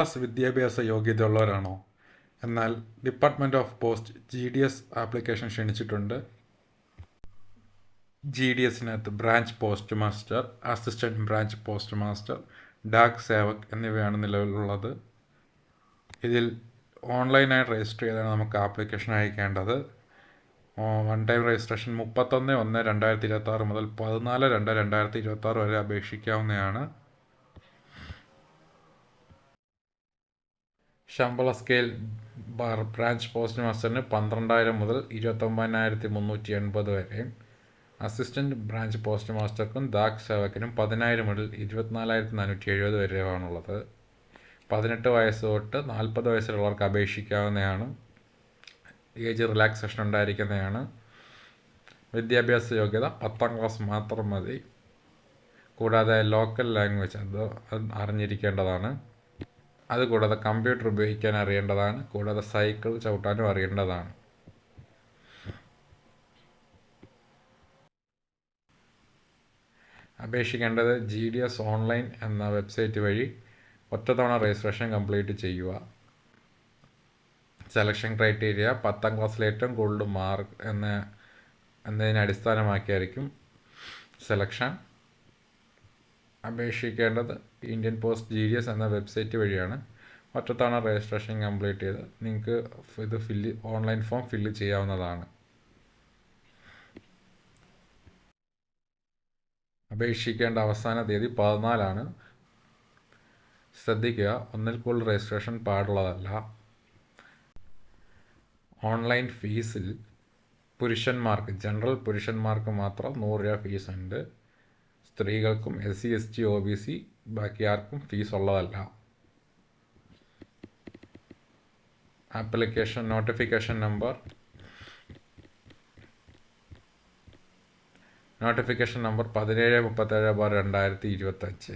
Class വിദ്യാഭ്യാസ യോഗ്യതയുള്ളവരാണോ? എന്നാൽ department of post GDS application ക്ഷണിച്ചിട്ടുണ്ട്. GDSനകത്ത് branch post master, assistant branch post master, Dak Sevak എന്നിവയാണ് നിലവിലുള്ളത്. ഇതിൽ ഓൺലൈനായി രജിസ്റ്റർ ചെയ്താണ് നമുക്ക് ആപ്ലിക്കേഷൻ അയക്കേണ്ടത്. വൺ ടൈം രജിസ്ട്രേഷൻ 31/1/2026 മുതൽ 14/2/2026 വരെ അപേക്ഷിക്കാവുന്നതാണ്. ശമ്പള സ്കെയിൽ ബ്രാഞ്ച് പോസ്റ്റ് മാസ്റ്ററിന് 12,000 മുതൽ 29,380 വരെയും, അസിസ്റ്റൻറ്റ് ബ്രാഞ്ച് പോസ്റ്റ് മാസ്റ്റർക്കും ഡാക് സേവക്കിനും 10,000 മുതൽ 24,470 വരെയാണുള്ളത്. 18 വയസ്സ് തൊട്ട് 40 വയസ്സുള്ളവർക്ക് അപേക്ഷിക്കാവുന്നതാണ്. ഏജ് റിലാക്സേഷൻ ഉണ്ടായിരിക്കുന്നതാണ്. വിദ്യാഭ്യാസ യോഗ്യത 10ാം ക്ലാസ് മാത്രം മതി. കൂടാതെ ലോക്കൽ ലാംഗ്വേജ് അത് അറിഞ്ഞിരിക്കേണ്ടതാണ്. അതുകൂടാതെ കമ്പ്യൂട്ടർ ഉപയോഗിക്കാൻ അറിയേണ്ടതാണ്. കൂടാതെ സൈക്കിൾ ചവിട്ടാനും അറിയേണ്ടതാണ്. അപേക്ഷിക്കേണ്ടത് GDS ഓൺലൈൻ എന്ന വെബ്സൈറ്റ് വഴി ഒറ്റത്തവണ രജിസ്ട്രേഷൻ കംപ്ലീറ്റ് ചെയ്യുക. സെലക്ഷൻ ക്രൈറ്റീരിയ 10ാം ക്ലാസ്സിൽ ഏറ്റവും കൂടുതൽ മാർക്ക് എന്നതിനെ അടിസ്ഥാനമാക്കിയായിരിക്കും സെലക്ഷൻ. അപേക്ഷിക്കേണ്ടത് ഇന്ത്യൻ പോസ്റ്റ് GDS എന്ന വെബ്സൈറ്റ് വഴിയാണ്. ഒറ്റത്തവണ രജിസ്ട്രേഷൻ കംപ്ലീറ്റ് ചെയ്ത് നിങ്ങൾക്ക് ഇത് ഓൺലൈൻ ഫോം ഫില്ല് ചെയ്യാവുന്നതാണ്. അപേക്ഷിക്കേണ്ട അവസാന തീയതി 14 ശ്രദ്ധിക്കുക, ഒന്നിൽ കൂടുതൽ രജിസ്ട്രേഷൻ പാടുള്ളതല്ല. ഓൺലൈൻ ഫീസിൽ പുരുഷന്മാർക്ക് ജനറൽ പുരുഷന്മാർക്ക് മാത്രം 100 രൂപ ഫീസുണ്ട്. സ്ത്രീകൾക്കും SC ST OBC ബാക്കി ആർക്കും ഫീസ് ഉള്ളതല്ല. Application notification number 1737/2025